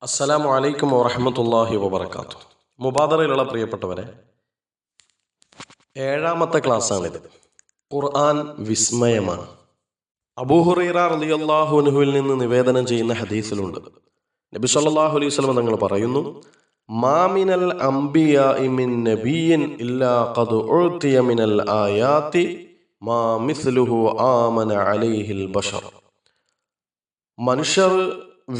അസ്സലാമു അലൈക്കും വറഹ്മത്തുള്ളാഹി വബറകാതുഹു. മുബാദറയിലുള്ള പ്രിയപ്പെട്ടവരെ, ഏഴാമത്തെ ക്ലാസ്സാണിത്. ഖുർആൻ വിസ്മയമാണ്. അബൂ ഹുറൈറ റളിയല്ലാഹു അൻഹുവിൽ നിന്ന് നിവേദനം ചെയ്യുന്ന ഹദീസിലുണ്ട്, നബി സല്ലല്ലാഹു അലൈഹി വസല്ലം തങ്ങൾ പറയുന്നു, മാ മിനൽ അംബിയാഇ മിൻ നബിയ്യിൻ ഇല്ലാ ഖദ് ഉഅ്തിയ മിനൽ ആയാതി മാ മിസ്ലുഹു ആമന അലൈഹിൽ ബശർ. മനുഷ്യർ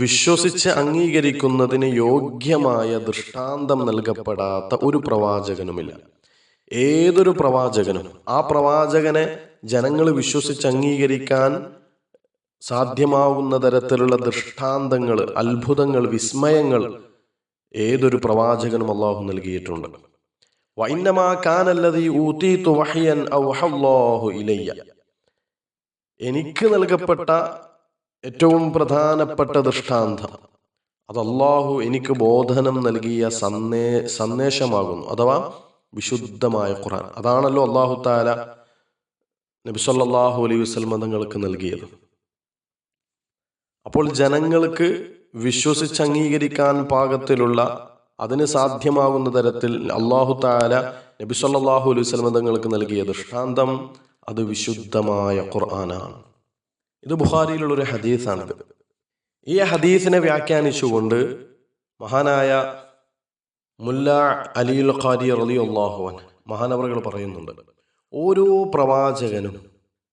വിശ്വസിച്ച് അംഗീകരിക്കുന്നതിന് യോഗ്യമായ ദൃഷ്ടാന്തം നൽകപ്പെടാത്ത ഒരു പ്രവാചകനുമില്ല. ഏതൊരു പ്രവാചകനും ആ പ്രവാചകനെ ജനങ്ങൾ വിശ്വസിച്ച് അംഗീകരിക്കാൻ സാധ്യമാവുന്ന തരത്തിലുള്ള ദൃഷ്ടാന്തങ്ങൾ, അത്ഭുതങ്ങൾ, വിസ്മയങ്ങൾ ഏതൊരു പ്രവാചകനും അള്ളാഹു നൽകിയിട്ടുണ്ട്. വഇന്നമാ കാനല്ലദീ ഊതീതു വഹ്യൻ ഔഹല്ലാഹു ഇലയ്യ. എനിക്ക് നൽകപ്പെട്ട ഏറ്റവും പ്രധാനപ്പെട്ട ദൃഷ്ടാന്തം അത് അല്ലാഹു എനിക്ക് ബോധനം നൽകിയ സന്ദേശമാകുന്നു, അഥവാ വിശുദ്ധമായ ഖുർആൻ. അതാണല്ലോ അല്ലാഹു തആല നബി സല്ലല്ലാഹു അലൈഹി വസല്ലം തങ്ങൾക്ക് നൽകിയത്. അപ്പോൾ ജനങ്ങൾക്ക് വിശ്വസിച്ച് അംഗീകരിക്കാൻ പാകത്തിലുള്ള, അതിന് സാധ്യമാകുന്ന തരത്തിൽ അല്ലാഹു തആല നബി സല്ലല്ലാഹു അലൈഹി വസല്ലം തങ്ങൾക്ക് നൽകിയ ദൃഷ്ടാന്തം അത് വിശുദ്ധമായ ഖുർആനാണ്. ഇത് ബുഖാരിയിലുള്ളൊരു ഹദീസാണിത്. ഈ ഹദീസിനെ വ്യാഖ്യാനിച്ചുകൊണ്ട് മഹാനായ മുല്ല അലിയുൽ ഖാരി റളിയല്ലാഹു അൻഹു മഹാനവറുകൾ പറയുന്നുണ്ട്, ഓരോ പ്രവാചകനും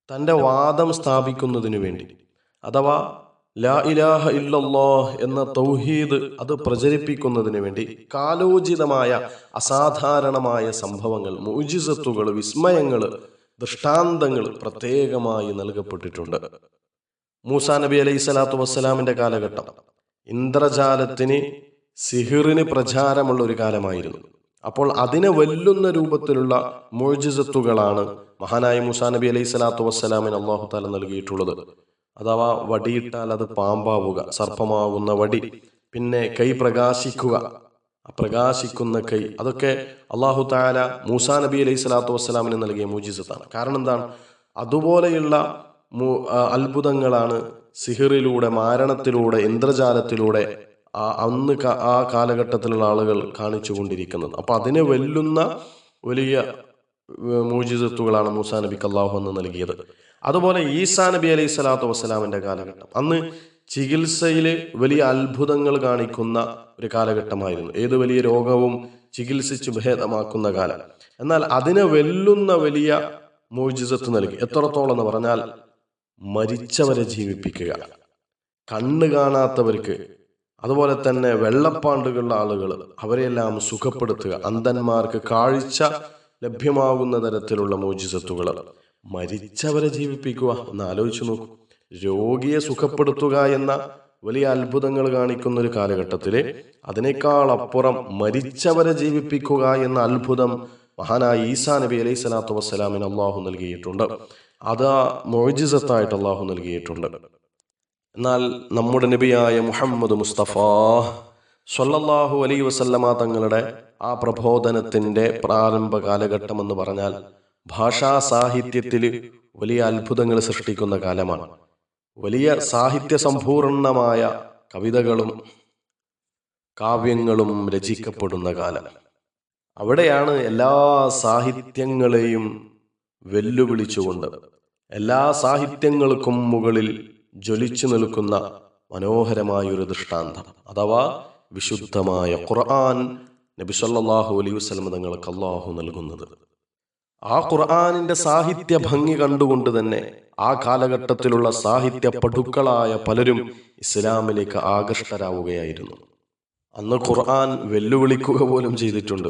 തൻ്റെ വാദം സ്ഥാപിക്കുന്നതിനു വേണ്ടി, അഥവാ ലാ ഇലാഹ ഇല്ലല്ലാഹ് എന്ന തൗഹീദ് അത് പ്രചരിപ്പിക്കുന്നതിന് വേണ്ടി കാലോചിതമായ അസാധാരണമായ സംഭവങ്ങൾ, മുഅ്ജിസത്തുകൾ, വിസ്മയങ്ങൾ, ദൃഷ്ടാന്തങ്ങൾ പ്രത്യേകമായി നൽകപ്പെട്ടിട്ടുണ്ട്. മൂസാ നബി അലൈഹി സ്വലാത്തു വസ്സലാമിൻ്റെ കാലഘട്ടം ഇന്ദ്രജാലത്തിന്, സിഹിറിന് പ്രചാരമുള്ള ഒരു കാലമായിരുന്നു. അപ്പോൾ അതിനെ വെല്ലുന്ന രൂപത്തിലുള്ള മുഅ്ജിസത്തുകളാണ് മഹാനായ മൂസാ നബി അലൈഹി സ്വലാത്തു വസ്സലാമിന് അല്ലാഹു തആല നൽകിയിട്ടുള്ളത്. അഥവാ വടിയിട്ടാൽ അത് പാമ്പാവുക, സർപ്പമാകുന്ന വടി, പിന്നെ കൈ പ്രകാശിക്കുക, പ്രകാശിക്കുന്ന കൈ, അതൊക്കെ അല്ലാഹു തആല മൂസാ നബി അലൈഹി സ്വലാത്തു വസ്സലാമിന് നൽകിയ മുഅ്ജിസത്താണ്. കാരണം എന്താണ്? അതുപോലെയുള്ള അത്ഭുതങ്ങളാണ് സിഹിറിലൂടെ, മാരണത്തിലൂടെ, ഇന്ദ്രജാലത്തിലൂടെ അന്ന് ആ കാലഘട്ടത്തിലുള്ള ആളുകൾ കാണിച്ചു കൊണ്ടിരിക്കുന്നത്. അപ്പൊ അതിനെ വെല്ലുന്ന വലിയ മുഅ്ജിസത്തുകളാണ് മൂസാ നബിക്ക് അല്ലാഹു അന്ന് നൽകിയത്. അതുപോലെ ഈസാ നബി അലൈഹി സ്വലാത്തു വസ്സലാമിന്റെ കാലഘട്ടം അന്ന് ചികിത്സയിൽ വലിയ അത്ഭുതങ്ങൾ കാണിക്കുന്ന ഒരു കാലഘട്ടമായിരുന്നു. ഏത് വലിയ രോഗവും ചികിത്സിച്ച് ഭേദമാക്കുന്ന കാലം. എന്നാൽ അതിനെ വെല്ലുന്ന വലിയ മുഅ്ജിസത്ത് നൽകി. എത്രത്തോളം എന്ന് പറഞ്ഞാൽ, മരിച്ചവരെ ജീവിപ്പിക്കുക, കണ്ണ് കാണാത്തവർക്ക്, അതുപോലെ തന്നെ വെള്ളപ്പാണ്ടുകളുള്ള ആളുകൾ, അവരെല്ലാം സുഖപ്പെടുത്തുക, അന്ധന്മാർക്ക് കാഴ്ച ലഭ്യമാകുന്ന തരത്തിലുള്ള മുഅ്ജിസത്തുകൾ, മരിച്ചവരെ ജീവിപ്പിക്കുക. എന്ന് ആലോചിച്ചു നോക്കൂ. രോഗിയെ സുഖപ്പെടുത്തുക എന്ന വലിയ അത്ഭുതങ്ങൾ കാണിക്കുന്ന ഒരു കാലഘട്ടത്തിൽ അതിനേക്കാൾ അപ്പുറം മരിച്ചവരെ ജീവിപ്പിക്കുക എന്ന അത്ഭുതം മഹാനായ ഈസാ നബി അലൈഹി സ്വലാത്തു വസ്സലാമിന് അള്ളാഹു നൽകിയിട്ടുണ്ട്. അത് മുഅ്ജിസത്തായിട്ട് അള്ളാഹു നൽകിയിട്ടുണ്ട്. എന്നാൽ നമ്മുടെ നബിയായ മുഹമ്മദ് മുസ്തഫ സ്വല്ലല്ലാഹു അലൈഹി വസല്ലമ തങ്ങളുടെ ആ പ്രബോധനത്തിൻ്റെ പ്രാരംഭ കാലഘട്ടം എന്ന് പറഞ്ഞാൽ ഭാഷാ സാഹിത്യത്തിൽ വലിയ അത്ഭുതങ്ങൾ സൃഷ്ടിക്കുന്ന കാലമാണ്. വലിയ സാഹിത്യ സമ്പൂർണമായ കവിതകളും കാവ്യങ്ങളും രചിക്കപ്പെടുന്ന കാലം. അവിടെയാണ് എല്ലാ സാഹിത്യങ്ങളെയും വെല്ലുവിളിച്ചുകൊണ്ട്, എല്ലാ സാഹിത്യങ്ങൾക്കും മുകളിൽ ജ്വലിച്ചു നിൽക്കുന്ന മനോഹരമായൊരു ദൃഷ്ടാന്തം, അഥവാ വിശുദ്ധമായ ഖുർആൻ നബി സല്ലല്ലാഹു അലൈഹി വസല്ലം തങ്ങൾക്ക് അല്ലാഹു നൽകുന്നത്. ആ ഖുർആനിന്റെ സാഹിത്യ ഭംഗി കണ്ടുകൊണ്ട് തന്നെ ആ കാലഘട്ടത്തിലുള്ള സാഹിത്യ പടുക്കളായ പലരും ഇസ്ലാമിലേക്ക് ആകൃഷ്ടരാവുകയായിരുന്നു. അന്ന് ഖുർആൻ വെല്ലുവിളിക്കുക പോലും ചെയ്തിട്ടുണ്ട്.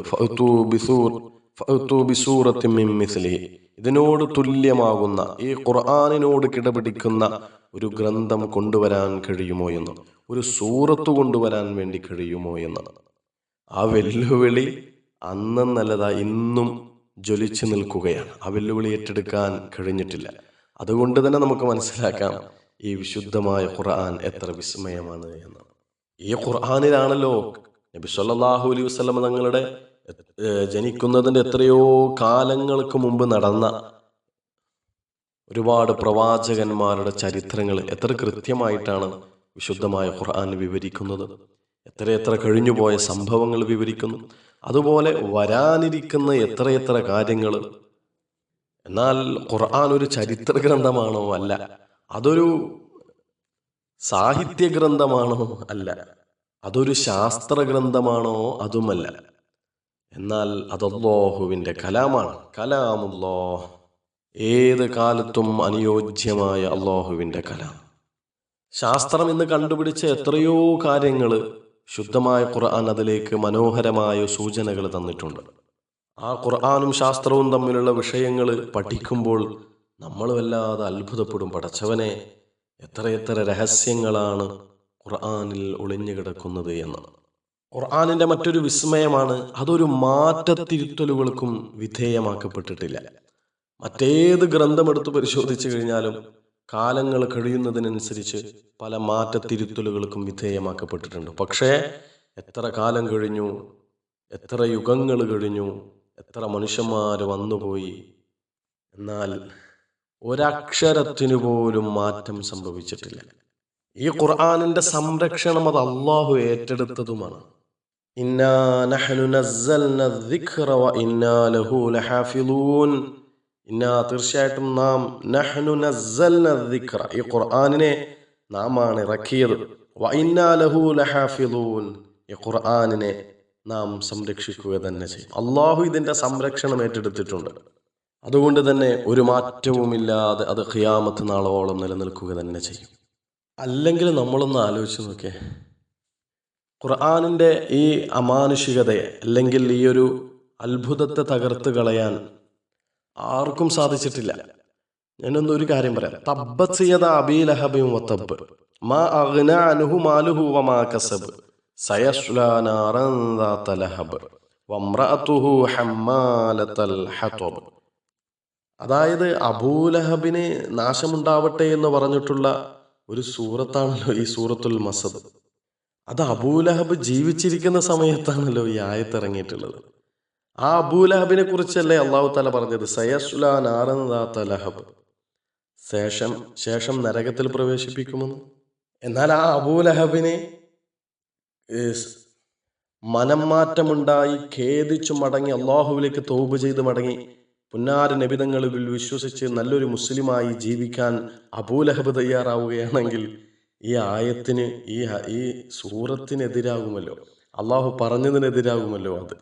ഇതിനോട് തുല്യമാകുന്ന, ഈ ഖുർആനിനോട് കിടപിടിക്കുന്ന ഒരു ഗ്രന്ഥം കൊണ്ടുവരാൻ കഴിയുമോ എന്ന്, ഒരു സൂറത്ത് കൊണ്ടുവരാൻ വേണ്ടി കഴിയുമോ എന്ന്. ആ വെല്ലുവിളി അന്നല്ലതാ ഇന്നും ജ്വലിച്ചു നിൽക്കുകയാണ്. ആ വെല്ലുവിളി ഏറ്റെടുക്കാൻ കഴിഞ്ഞിട്ടില്ല. അതുകൊണ്ട് തന്നെ നമുക്ക് മനസ്സിലാക്കാം ഈ വിശുദ്ധമായ ഖുർആൻ എത്ര വിസ്മയമാണ് എന്ന്. ഈ ഖുർആനിലാണല്ലോ നബി സല്ലല്ലാഹു അലൈഹി വസല്ലം തങ്ങളുടെ ജനിക്കുന്നതിൻ്റെ എത്രയോ കാലങ്ങൾക്ക് മുമ്പ് നടന്ന ഒരുപാട് പ്രവാചകന്മാരുടെ ചരിത്രങ്ങൾ എത്ര കൃത്യമായിട്ടാണ് വിശുദ്ധമായ ഖുർആൻ വിവരിക്കുന്നത്. എത്രയെത്ര കഴിഞ്ഞുപോയ സംഭവങ്ങൾ വിവരിക്കുന്നു. അതുപോലെ വരാനിരിക്കുന്ന എത്രയെത്ര കാര്യങ്ങൾ. എന്നാൽ ഖുർആൻ ഒരു ചരിത്ര ഗ്രന്ഥമാണോ? അല്ല. അതൊരു സാഹിത്യ ഗ്രന്ഥമാണോ? അല്ല. അതൊരു ശാസ്ത്ര ഗ്രന്ഥമാണോ? അതുമല്ല. എന്നാൽ അത് അല്ലാഹുവിൻ്റെ കലാമാണ്. കലാമുല്ലാഹ്, ഏത് കാലത്തും അനുയോജ്യമായ അല്ലാഹുവിൻ്റെ കലാം. ശാസ്ത്രം ഇന്ന് കണ്ടുപിടിച്ച എത്രയോ കാര്യങ്ങൾ ശുദ്ധമായ ഖുർആൻ അതിലേക്ക് മനോഹരമായ സൂചനകൾ തന്നിട്ടുണ്ട്. ആ ഖുർആനും ശാസ്ത്രവും തമ്മിലുള്ള വിഷയങ്ങൾ പഠിക്കുമ്പോൾ നമ്മൾ വല്ലാതെ അത്ഭുതപ്പെടും. പടച്ചവനെ, എത്രയെത്ര രഹസ്യങ്ങളാണ് ഖുർആനിൽ ഒളിഞ്ഞു കിടക്കുന്നത് എന്ന്. ഖുർആനിൻ്റെ മറ്റൊരു വിസ്മയമാണ്, അതൊരു മാറ്റത്തിരുത്തലുകൾക്കും വിധേയമാക്കപ്പെട്ടിട്ടില്ല. മറ്റേത് ഗ്രന്ഥമെടുത്ത് പരിശോധിച്ചു കഴിഞ്ഞാലും കാലങ്ങൾ കഴിയുന്നതിനനുസരിച്ച് പല മാറ്റത്തിരുത്തലുകൾക്കും വിധേയമാക്കപ്പെട്ടിട്ടുണ്ട്. പക്ഷേ എത്ര കാലം കഴിഞ്ഞു, എത്ര യുഗങ്ങൾ കഴിഞ്ഞു, എത്ര മനുഷ്യന്മാർ വന്നുപോയി, എന്നാൽ ഒരക്ഷരത്തിനു പോലും മാറ്റം സംഭവിച്ചിട്ടില്ല. ഈ ഖുർആനിന്റെ സംരക്ഷണം അത് അല്ലാഹു ഏറ്റെടുത്തതുമാണ്. ഇന്നാ നഹ്നു നസ്സൽന الذിക്റ വഇന്നാ ലഹു ലഹാഫിളൂൻ. ഇന്നാ, തീർച്ചയായിട്ടും നാം, നഹ്നു നസ്സൽന الذിക്റ, ഈ ഖുർആനിനെ നാമാണ് ഇറക്കിയത്, വഇന്നാ ലഹു ലഹാഫിളൂൻ, ഈ ഖുർആനിനെ നാം സംരക്ഷിക്കുക തന്നെ ചെയ്യും. അല്ലാഹു ഇതിന്റെ സംരക്ഷണം ഏറ്റെടുത്തിട്ടുണ്ട്. അതുകൊണ്ട് തന്നെ ഒരു മാറ്റവുമില്ലാതെ അത് ഖിയാമത്ത് നാളോളം നിലനിൽക്കുക തന്നെ ചെയ്യും. അല്ലെങ്കിൽ നമ്മളൊന്ന് ആലോചിച്ച് നോക്കേ, ഖുർആനിൻ്റെ ഈ അമാനുഷികതയെ അല്ലെങ്കിൽ ഈ ഒരു അത്ഭുതത്തെ തകർത്ത് കളയാൻ ആർക്കും സാധിച്ചിട്ടില്ല. ഞാനൊന്നൊരു കാര്യം പറയാം. തബ്ബത് യദാ അബീ ലഹബിൻ വതബ്ബ് മാ അഗ്നാ അൻഹു മാലുഹു വമാ കസബ് സയസ്ലാ നാറൻ ദാത ലഹബ് വംറഅതുഹു ഹമ്മാലത്തൽ ഹതബ്. അതായത് അബൂലഹബിന് നാശമുണ്ടാവട്ടെ എന്ന് പറഞ്ഞിട്ടുള്ള ഒരു സൂറത്താണല്ലോ ഈ സൂറത്തുൽ മസദ്. അത് അബൂലഹബ് ജീവിച്ചിരിക്കുന്ന സമയത്താണല്ലോ ഈ ആയത്ത് ഇറങ്ങിയിട്ടുള്ളത്. ആ അബൂലഹബിനെ കുറിച്ചല്ലേ അള്ളാഹു തആല പറഞ്ഞത്, സയസ്ലാ നാറൻ ദാത ലഹബ്, ശേഷം നരകത്തിൽ പ്രവേശിപ്പിക്കുമെന്ന്. എന്നാൽ ആ അബൂലഹബിനെ മനം മാറ്റമുണ്ടായി ഖേദിച്ചു മടങ്ങി അള്ളാഹുവിലേക്ക് തൗബ ചെയ്ത് മടങ്ങി പുന്നാര നബിതങ്ങളിൽ വിശ്വസിച്ച് നല്ലൊരു മുസ്ലിമായി ജീവിക്കാൻ അബൂലഹബ് തയ്യാറാവുകയാണെങ്കിൽ ഈ ആയത്തിന് ഈ സൂറത്തിനെതിരാകുമല്ലോ, അള്ളാഹു പറഞ്ഞതിനെതിരാകുമല്ലോ അത്.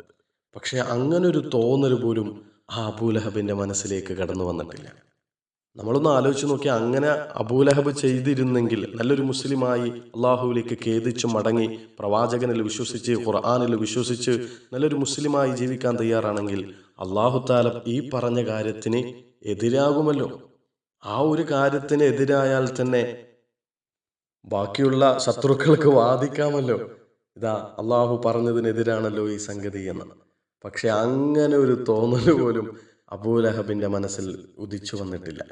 പക്ഷെ അങ്ങനൊരു തോന്നൽ പോലും ആ അബൂലഹബിന്റെ മനസ്സിലേക്ക് കടന്നു വന്നിട്ടില്ല. നമ്മളൊന്ന് ആലോചിച്ച് നോക്കിയാൽ, അങ്ങനെ അബൂലഹബ് ചെയ്തിരുന്നെങ്കിൽ, നല്ലൊരു മുസ്ലിമായി അള്ളാഹുവിലേക്ക് ഖേദിച്ചു മടങ്ങി പ്രവാചകനിൽ വിശ്വസിച്ച് ഖുർആനിൽ വിശ്വസിച്ച് നല്ലൊരു മുസ്ലിമായി ജീവിക്കാൻ തയ്യാറാണെങ്കിൽ അള്ളാഹു തആല ഈ പറഞ്ഞ കാര്യത്തിന് എതിരാകുമല്ലോ. ആ ഒരു കാര്യത്തിന് എതിരായാൽ തന്നെ ബാക്കിയുള്ള ശത്രുക്കൾക്ക് വാദിക്കാമല്ലോ, ഇതാ അള്ളാഹു പറഞ്ഞതിനെതിരാണല്ലോ ഈ സംഗതി എന്ന്. പക്ഷെ അങ്ങനെ ഒരു തോന്നൽ പോലും അബൂലഹബിന്റെ മനസ്സിൽ ഉദിച്ചു വന്നിട്ടില്ല.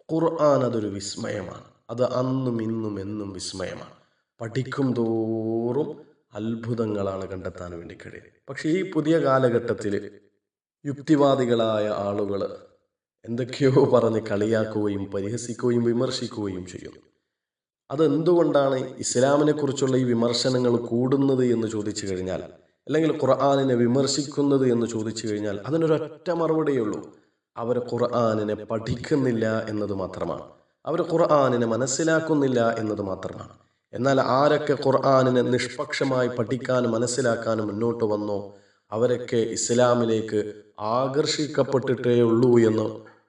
ഖുർആൻ അതൊരു വിസ്മയമാണ്. അത് അന്നും ഇന്നും എന്നും വിസ്മയമാണ്. പഠിക്കും തോറും അത്ഭുതങ്ങളാണ് കണ്ടെത്താൻ വേണ്ടി കഴിയുന്നത്. പക്ഷെ ഈ പുതിയ കാലഘട്ടത്തിൽ യുക്തിവാദികളായ ആളുകൾ എന്തൊക്കെയോ പറഞ്ഞ് കളിയാക്കുകയും പരിഹസിക്കുകയും വിമർശിക്കുകയും ചെയ്യുന്നു. അതെന്തുകൊണ്ടാണ് ഇസ്ലാമിനെ കുറിച്ചുള്ള ഈ വിമർശനങ്ങൾ കൂടുന്നത് എന്ന് ചോദിച്ചു കഴിഞ്ഞാൽ, അല്ലെങ്കിൽ ഖുർആനിനെ വിമർശിക്കുന്നത് എന്ന് ചോദിച്ചു കഴിഞ്ഞാൽ, അതിനൊരൊറ്റ മറുപടിയുള്ളൂ. അവർ ഖുർആനിനെ പഠിക്കുന്നില്ല എന്നത് മാത്രമാണ്. അവർ ഖുർആനിനെ മനസ്സിലാക്കുന്നില്ല എന്നത് മാത്രമാണ്. എന്നാൽ ആരൊക്കെ ഖുർആനിനെ നിഷ്പക്ഷമായി പഠിക്കാനും മനസ്സിലാക്കാനും മുന്നോട്ട് വന്നോ അവരൊക്കെ ഇസ്ലാമിലേക്ക് ആകർഷിക്കപ്പെട്ടിട്ടേ ഉള്ളൂ എന്ന്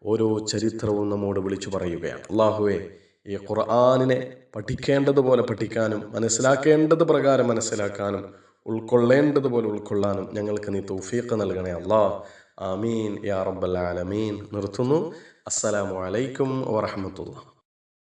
ഓരോ ചരിത്രവും നമ്മോട് വിളിച്ചു പറയുകയാണ്. അല്ലാഹുവേ, ഈ ഖുർആനിനെ പഠിക്കേണ്ടതുപോലെ പഠിക്കാനും മനസ്സിലാക്കേണ്ടത് പ്രകാരം മനസ്സിലാക്കാനും ഉൾക്കൊള്ളേണ്ടതുപോലെ ഉൾക്കൊള്ളാനും ഞങ്ങൾക്ക് നീ തൗഫീഖ് നൽകണേ അല്ലാഹ്. ആമീൻ യാ റബ്ബൽ ആലമീൻ. നിർത്തുന്നു. അസ്സലാമു അലൈക്കും വറഹ്മത്തുള്ളാഹി.